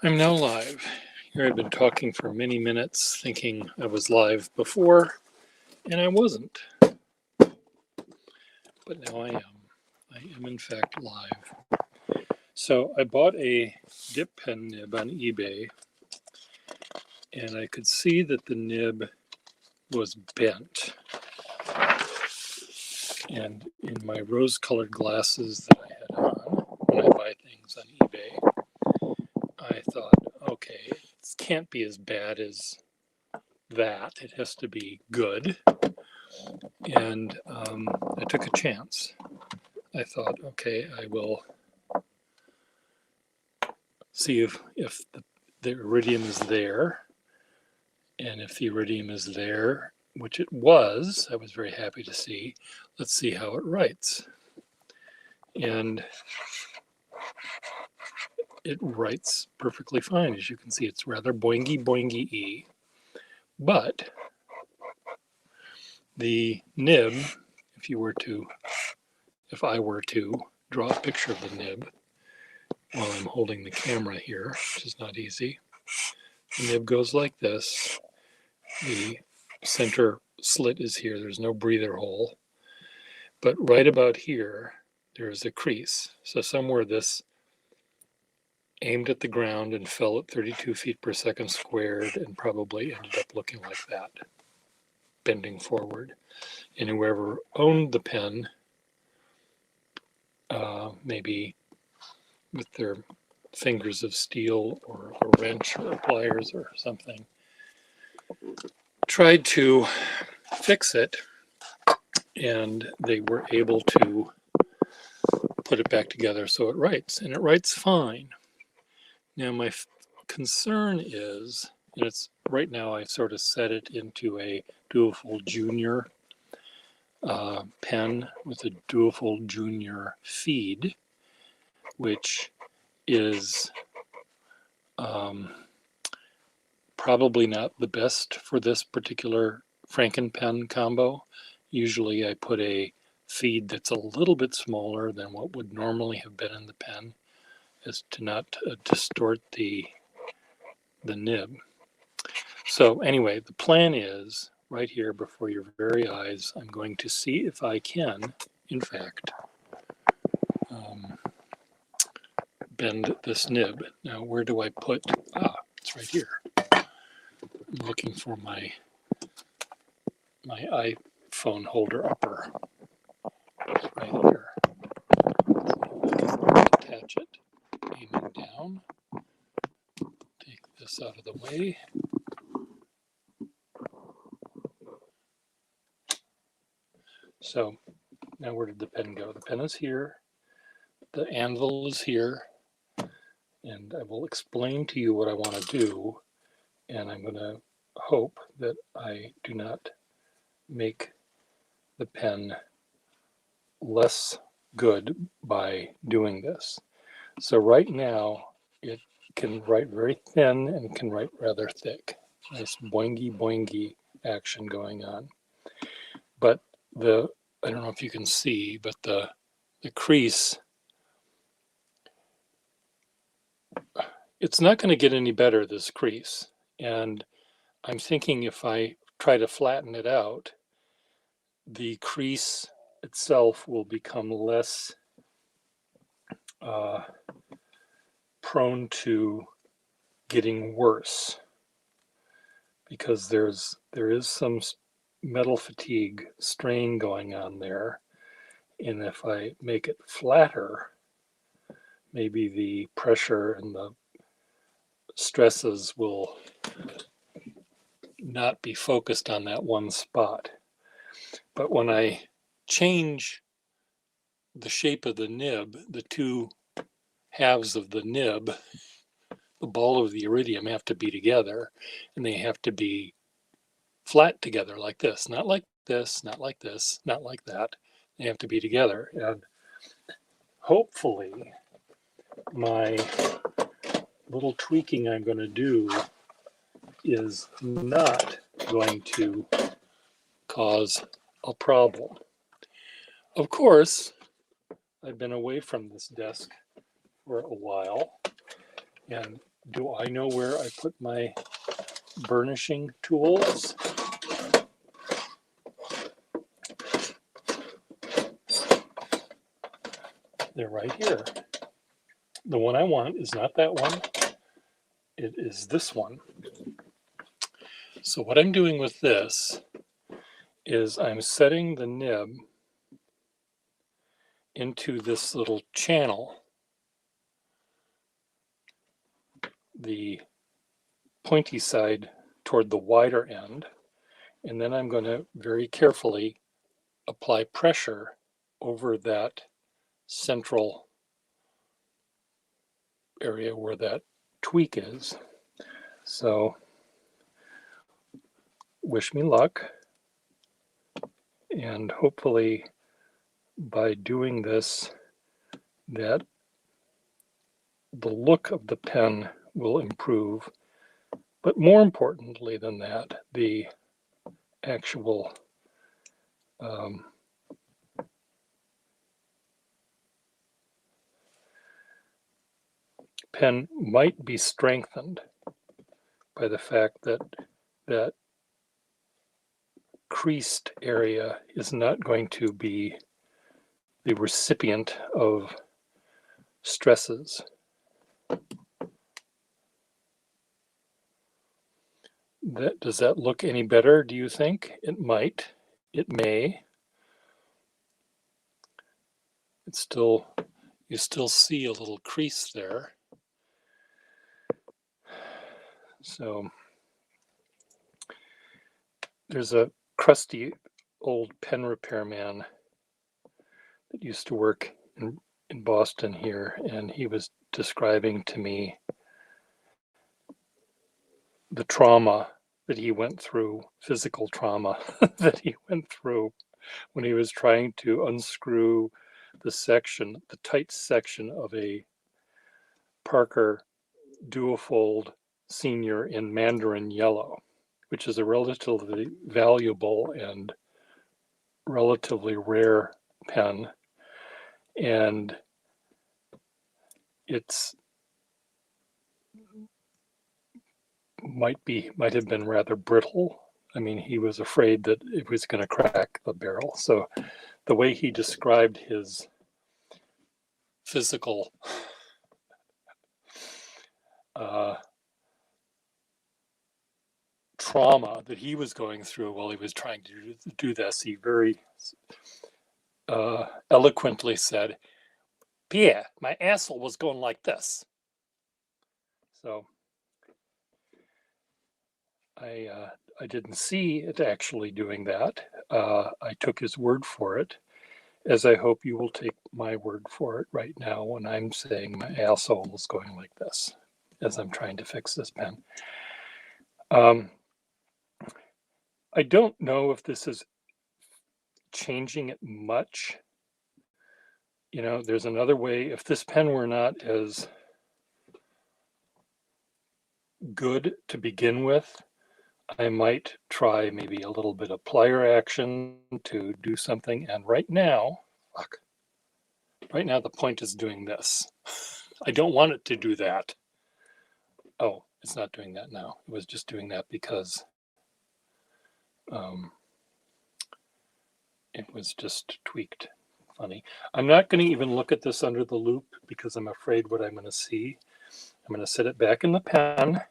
I'm now live. Here I've been talking for many minutes thinking I was live before, and I wasn't. But now I am. I am in fact live. So I bought a dip pen nib on eBay, and I could see that the nib was bent. And in my rose-colored glasses that I had on when I buy things on eBay, I thought, okay, it can't be as bad as that. It has to be good. And I took a chance. I thought, okay, I will see if the iridium is there. And if the iridium is there, which it was, I was very happy to see. Let's see how it writes. And it writes perfectly fine. As you can see, it's rather boingy boingy-y. But the nib, if I were to draw a picture of the nib while I'm holding the camera here, which is not easy, the nib goes like this. The center slit is here. There's no breather hole. But right about here, there's a crease. So somewhere this aimed at the ground and fell at 32 feet per second squared and probably ended up looking like that, bending forward. And whoever owned the pen, maybe with their fingers of steel or a wrench or pliers or something, tried to fix it, and they were able to put it back together so it writes, and it writes fine. Now my concern is, and it's right now I sort of set it into a Duofold Junior pen with a Duofold Junior feed, which is probably not the best for this particular Franken-pen combo. Usually I put a feed that's a little bit smaller than what would normally have been in the pen, as to not distort the nib. So anyway, the plan is right here before your very eyes, I'm going to see if I can, in fact, bend this nib. Now, where do I put, it's right here. I'm looking for my iPhone holder upper. It's right here. Attach it, aiming down. Take this out of the way. So now where did the pen go? The pen is here. The anvil is here. And I will explain to you what I want to do. And I'm going to hope that I do not make the pen less good by doing this. So right now it can write very thin and can write rather thick. Nice boingy boingy action going on. But I don't know if you can see, but the crease, it's not going to get any better, this crease. And I'm thinking if I try to flatten it out, the crease itself will become less prone to getting worse, because there is some metal fatigue strain going on there. And if I make it flatter, maybe the pressure and the stresses will not be focused on that one spot. But when I change the shape of the nib, the two halves of the nib, the ball of the iridium, have to be together, and they have to be flat together like this, not like this, not like this, not like that. They have to be together. And hopefully my little tweaking I'm going to do is not going to cause a problem. Of course, I've been away from this desk for a while, and do I know where I put my burnishing tools? They're right here. The one I want is not that one. It is this one. So what I'm doing with this is I'm setting the nib into this little channel. The pointy side toward the wider end, and then I'm going to very carefully apply pressure over that central area where that tweak is. So wish me luck, and hopefully by doing this that the look of the pen will improve, but more importantly than that, the actual pen might be strengthened by the fact that that creased area is not going to be the recipient of stresses. Does that look any better, do you think? It might. It may. It's still, you still see a little crease there. So there's a crusty old pen repairman that used to work in Boston here, and he was describing to me the trauma that he went through, physical trauma that he went through when he was trying to unscrew the section, the tight section of a Parker Duofold Senior in Mandarin Yellow, which is a relatively valuable and relatively rare pen. And it's might have been rather brittle. I mean, he was afraid that it was going to crack the barrel. So the way he described his physical trauma that he was going through while he was trying to do this, he very eloquently said, "Pierre, my asshole was going like this." So I didn't see it actually doing that. I took his word for it, as I hope you will take my word for it right now when I'm saying my asshole is going like this as I'm trying to fix this pen. I don't know if this is changing it much. You know, there's another way. If this pen were not as good to begin with, I might try maybe a little bit of plier action to do something. And right now, the point is doing this. I don't want it to do that. Oh, it's not doing that now. It was just doing that because it was just tweaked. Funny. I'm not going to even look at this under the loop because I'm afraid what I'm going to see. I'm going to set it back in the pen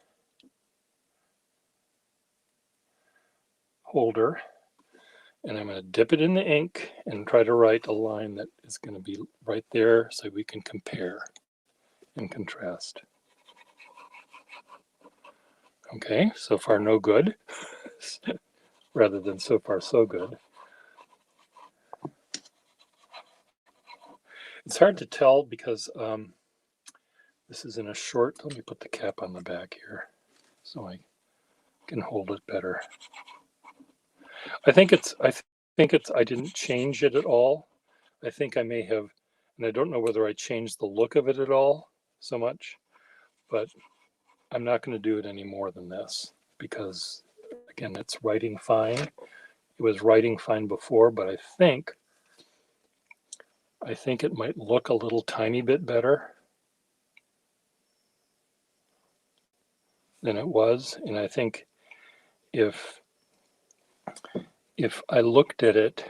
holder, and I'm going to dip it in the ink and try to write a line that is going to be right there so we can compare and contrast. Okay, so far no good, rather than so far so good. It's hard to tell because this is in a short. Let me put the cap on the back here so I can hold it better. I think I didn't change it at all. I think I may have, and I don't know whether I changed the look of it at all so much, but I'm not going to do it any more than this because, again, it's writing fine. It was writing fine before, but I think it might look a little tiny bit better. than it was. And I think if I looked at it,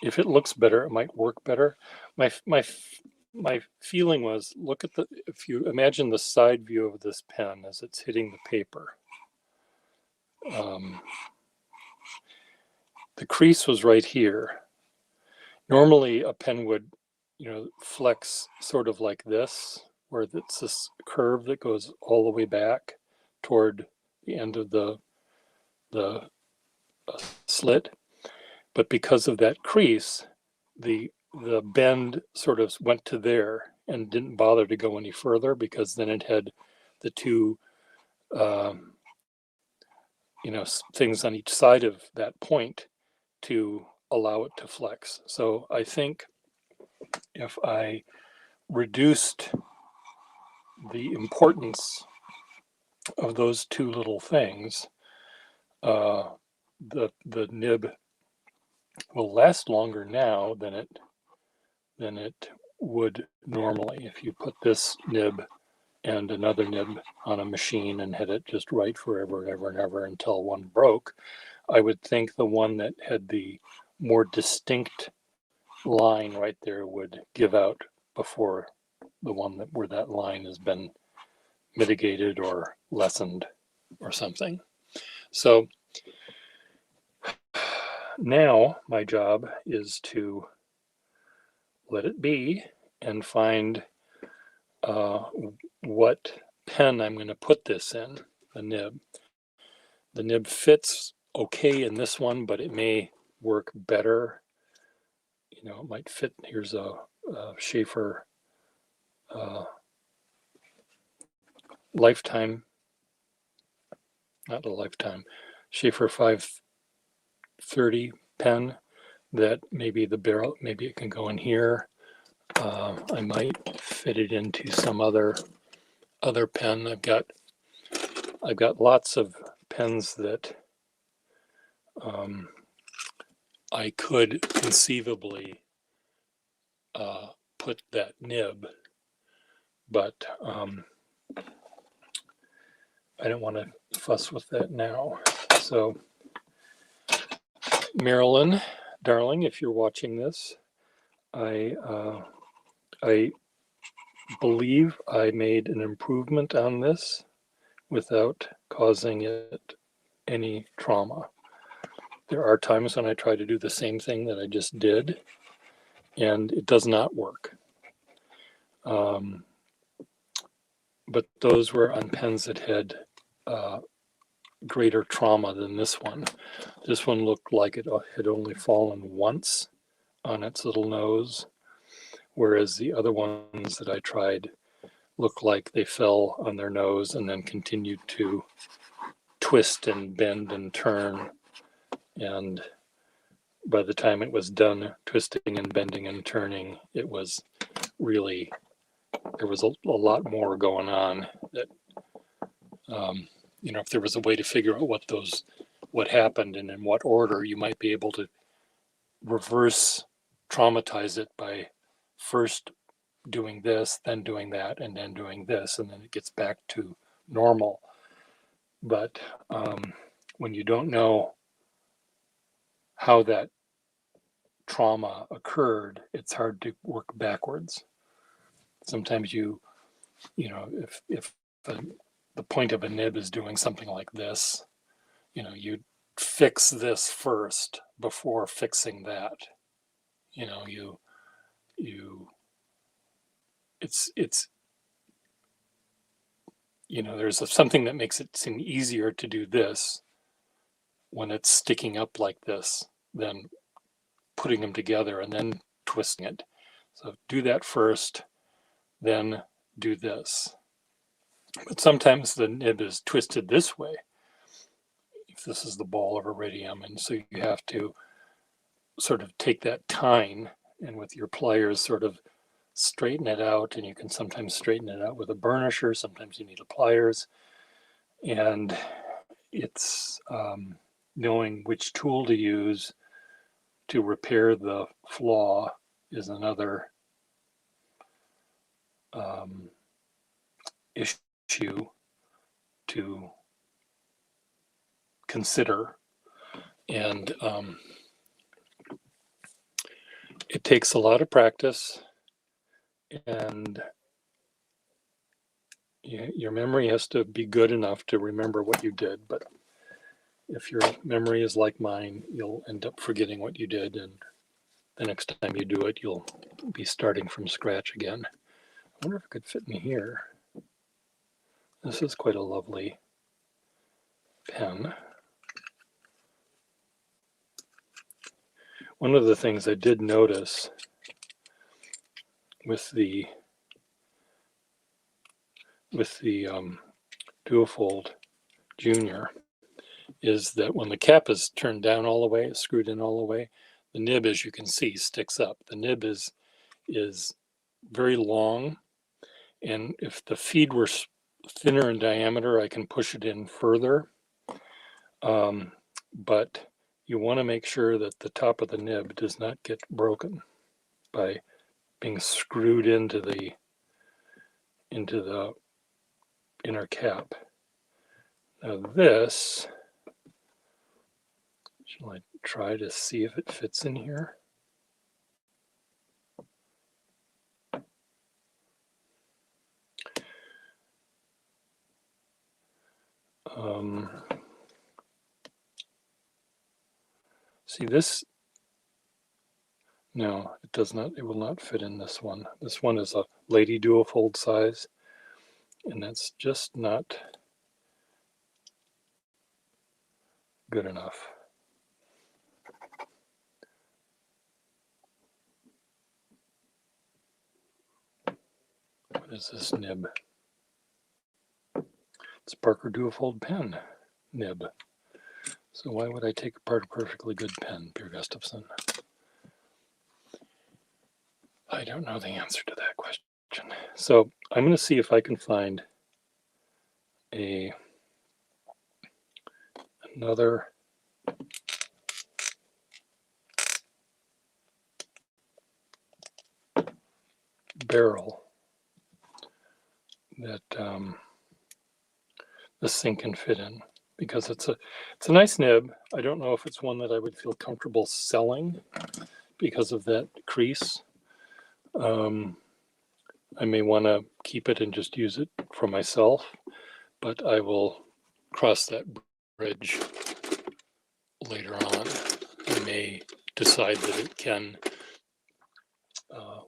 if it looks better, it might work better. My feeling was, look at the, if you imagine the side view of this pen as it's hitting the paper. The crease was right here. Normally a pen would, flex sort of like this, where it's this curve that goes all the way back toward the end of the slit. But because of that crease, the bend sort of went to there and didn't bother to go any further, because then it had the two things on each side of that point to allow it to flex. So I think if I reduced the importance of those two little things, the nib will last longer now than it would normally if you put this nib and another nib on a machine and had it just right forever and ever and ever until one broke. I would think the one that had the more distinct line right there would give out before the one where that line has been mitigated or lessened or something. So now my job is to let it be and find what pen I'm going to put this in, the nib. The nib fits okay in this one, but it may work better. It might fit. Here's a Sheaffer Lifetime, not a Lifetime, Sheaffer 530 pen that maybe the barrel, maybe it can go in here. I might fit it into some other pen. I've got lots of pens that I could conceivably put that nib, but I don't want to fuss with that now. So Marilyn, darling, if you're watching this, I believe I made an improvement on this without causing it any trauma. There are times when I try to do the same thing that I just did, and it does not work. But those were on pens that had greater trauma than this one. This one looked like it had only fallen once on its little nose, whereas the other ones that I tried looked like they fell on their nose and then continued to twist and bend and turn. And by the time it was done twisting and bending and turning, it was really, there was a lot more going on that, if there was a way to figure out what happened and in what order, you might be able to reverse traumatize it by first doing this, then doing that, and then doing this, and then it gets back to normal. But when you don't know how that trauma occurred, it's hard to work backwards. Sometimes if the point of a nib is doing something like this, you fix this first before fixing that. There's something that makes it seem easier to do this when it's sticking up like this than putting them together and then twisting it. So do that first, then do this. But sometimes the nib is twisted this way, if this is the ball of iridium, and so you have to sort of take that tine and with your pliers sort of straighten it out, and you can sometimes straighten it out with a burnisher, sometimes you need a pliers, and it's knowing which tool to use to repair the flaw is another issue. to consider. And it takes a lot of practice, and your memory has to be good enough to remember what you did. But if your memory is like mine, you'll end up forgetting what you did, and the next time you do it, you'll be starting from scratch again. I wonder if it could fit in here. This is quite a lovely pen. One of the things I did notice with the Duofold Junior is that when the cap is turned down all the way, screwed in all the way, the nib, as you can see, sticks up. The nib is very long, and if the feed were thinner in diameter, I can push it in further. But you want to make sure that the top of the nib does not get broken by being screwed into the inner cap. Now this, shall I try to see if it fits in here? See this? No, it does not. It will not fit in this one. This one is a Lady Duofold size, and that's just not good enough. What is this nib? It's a Parker Duofold pen nib. So why would I take apart a perfectly good pen, Per Gustafson? I don't know the answer to that question. So I'm going to see if I can find another barrel that this thing can fit in, because it's a nice nib. I don't know if it's one that I would feel comfortable selling because of that crease. I may want to keep it and just use it for myself, but I will cross that bridge later on. I may decide that it can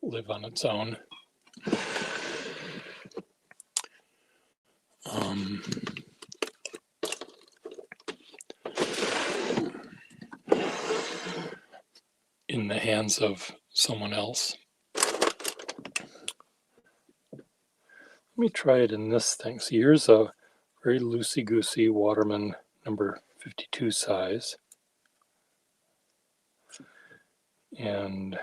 live on its own. In the hands of someone else. Let me try it in this thing. So here's a very loosey-goosey Waterman number 52 size. And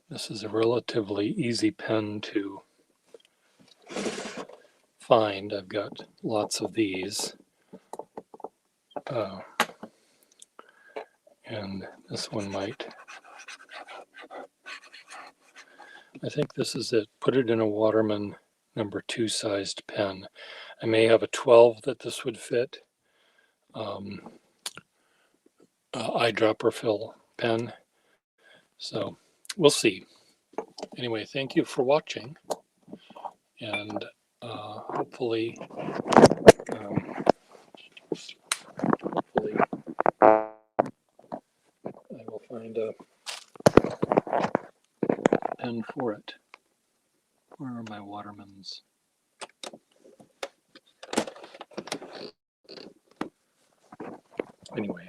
this is a relatively easy pen to find. I've got lots of these. And this one might. I think this is it. Put it in a Waterman number 2 sized pen. I may have a 12 that this would fit. Eyedropper fill pen. So we'll see. Anyway, thank you for watching, and hopefully I will find a pen for it. Where are my Watermans? Anyway,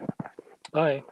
bye.